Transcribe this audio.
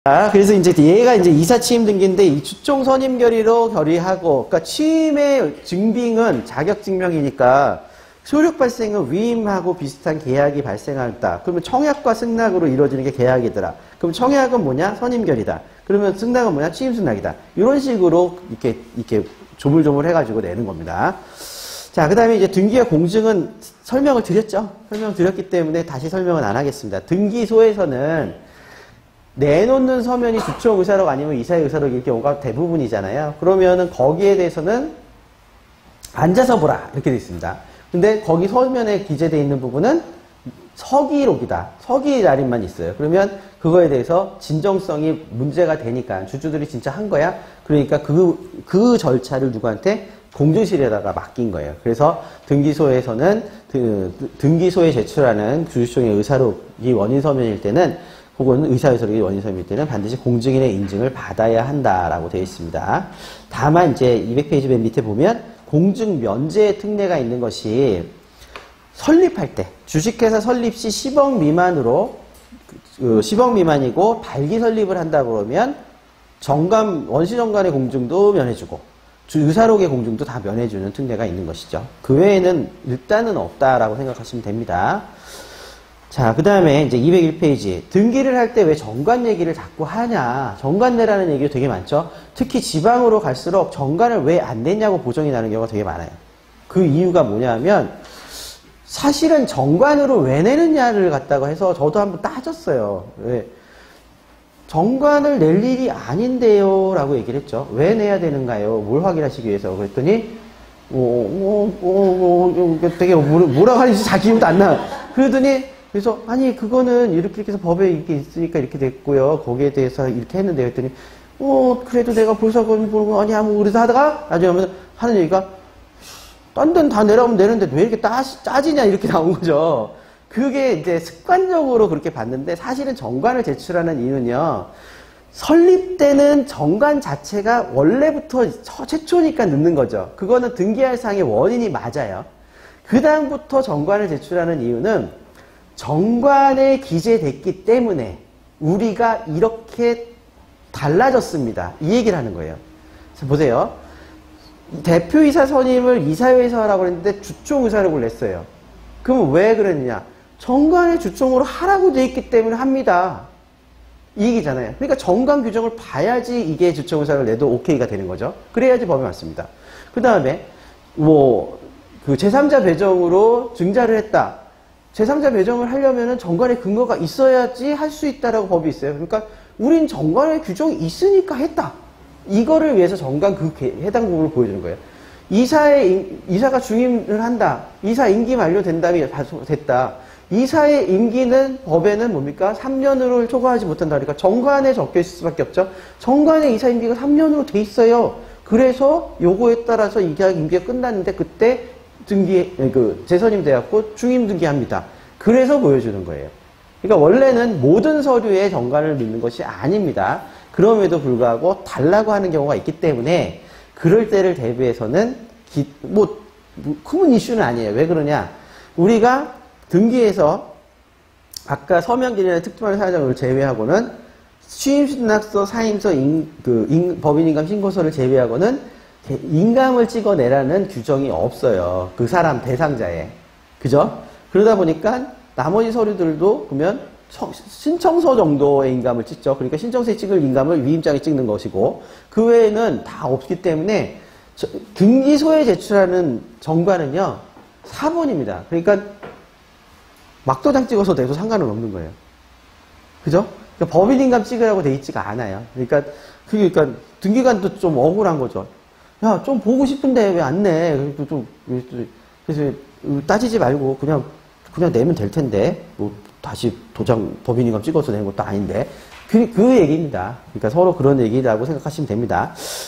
그래서 이제 얘가 이제 이사 취임 등기인데 이 주총 선임 결의로 결의하고, 그러니까 취임의 증빙은 자격 증명이니까 효력 발생은 위임하고 비슷한 계약이 발생한다. 그러면 청약과 승낙으로 이루어지는 게 계약이더라. 그럼 청약은 뭐냐? 선임 결의다. 그러면 승낙은 뭐냐? 취임 승낙이다. 이런 식으로 이렇게 조물조물 해가지고 내는 겁니다. 자, 그 다음에 이제 등기와 공증은 설명을 드렸죠. 설명 드렸기 때문에 다시 설명은 안 하겠습니다. 등기소에서는 내놓는 서면이 주총 의사록 아니면 이사의 의사록 이렇게 오가 대부분이잖아요. 그러면은 거기에 대해서는 앉아서 보라 이렇게 되어 있습니다. 근데 거기 서면에 기재되어 있는 부분은 서기록이다. 서기 자리만 있어요. 그러면 그거에 대해서 진정성이 문제가 되니까 주주들이 진짜 한 거야. 그러니까 그 절차를 누구한테? 공증실에다가 맡긴 거예요. 그래서 등기소에서는 등기소에 제출하는 주주총의 의사록이 원인 서면일 때는 혹은 의사의사록이 원인 서면일 때는 반드시 공증인의 인증을 받아야 한다라고 되어 있습니다. 다만 이제 200페이지 맨 밑에 보면 공증 면제의 특례가 있는 것이 설립할 때 주식회사 설립 시 10억 미만으로 10억 미만이고 발기 설립을 한다 그러면 원시정관의 공증도 면해주고 의사록의 공증도 다 면해주는 특례가 있는 것이죠. 그 외에는 일단은 없다라고 생각하시면 됩니다. 자, 그 다음에 이제 201페이지. 등기를 할 때 왜 정관 얘기를 자꾸 하냐. 정관내라는 얘기가 되게 많죠. 특히 지방으로 갈수록 정관을 왜 안 냈냐고 보정이 나는 경우가 되게 많아요. 그 이유가 뭐냐면 사실은 정관으로 왜 내느냐를 갖다가 해서 저도 한번 따졌어요. 왜? 정관을 낼 일이 아닌데요 라고 얘기를 했죠. 왜 내야 되는가요? 뭘 확인하시기 위해서. 그랬더니 되게 뭐라고 하는지 자기 기분도 안 나. 그러더니 그래서 아니 그거는 이렇게 해서 법에 이렇게 있으니까 이렇게 됐고요. 거기에 대해서 이렇게 했는데 했더니 그래도 내가 벌써 그건 아니 아무 그래서 하다가 나중에 하는 얘기가 딴 데는 다 내라면 내는데 왜 이렇게 짜지냐 이렇게 나온 거죠. 그게 이제 습관적으로 그렇게 봤는데 사실은 정관을 제출하는 이유는요. 설립 때는 정관 자체가 원래부터 최초니까 넣는 거죠. 그거는 등기할 상의 원인이 맞아요. 그 다음부터 정관을 제출하는 이유는 정관에 기재됐기 때문에 우리가 이렇게 달라졌습니다. 이 얘기를 하는 거예요. 자, 보세요. 대표이사 선임을 이사회에서 하라고 했는데 주총 의사록을 냈어요. 그럼 왜 그랬느냐? 정관의 주총으로 하라고 돼 있기 때문에 합니다. 이 얘기잖아요. 그러니까 정관 규정을 봐야지 이게 주총 의사를 내도 오케이가 되는 거죠. 그래야지 법에 맞습니다. 그 다음에 그 제3자 배정으로 증자를 했다. 제3자 배정을 하려면은 정관의 근거가 있어야지 할 수 있다라고 법이 있어요. 그러니까 우린 정관의 규정이 있으니까 했다. 이거를 위해서 정관 해당 부분을 보여주는 거예요. 이사가 중임을 한다. 이사 임기 만료된 다음에 됐다. 이사의 임기는 법에는 뭡니까? 3년으로 초과하지 못한다. 그러니까 정관에 적혀 있을 수밖에 없죠. 정관의 이사 임기가 3년으로 돼 있어요. 그래서 요거에 따라서 임기가 끝났는데 그때 재선임 돼갖고 중임 등기합니다. 그래서 보여주는 거예요. 그러니까 원래는 모든 서류에 정관을 넣는 것이 아닙니다. 그럼에도 불구하고 달라고 하는 경우가 있기 때문에 그럴 때를 대비해서는 큰 이슈는 아니에요. 왜 그러냐? 우리가 등기에서 아까 서명기일이나 특수한 사정을 제외하고는 취임신탁서, 사임서, 법인인감 신고서를 제외하고는 인감을 찍어내라는 규정이 없어요. 그 사람 대상자에. 그죠? 그러다 보니까 나머지 서류들도 그러면 신청서 정도의 인감을 찍죠. 그러니까 신청서에 찍을 인감을 위임장에 찍는 것이고 그 외에는 다 없기 때문에 등기소에 제출하는 정관은요. 사본입니다. 그러니까 막도장 찍어서 내도 상관은 없는 거예요. 그죠? 그러니까 법인인감 찍으라고 돼 있지가 않아요. 그러니까 등기관도 좀 억울한 거죠. 야, 좀 보고 싶은데 왜 안 내? 그래서 따지지 말고 그냥 내면 될 텐데 다시 도장 법인인감 찍어서 내는 것도 아닌데 그 얘기입니다. 그러니까 서로 그런 얘기라고 생각하시면 됩니다.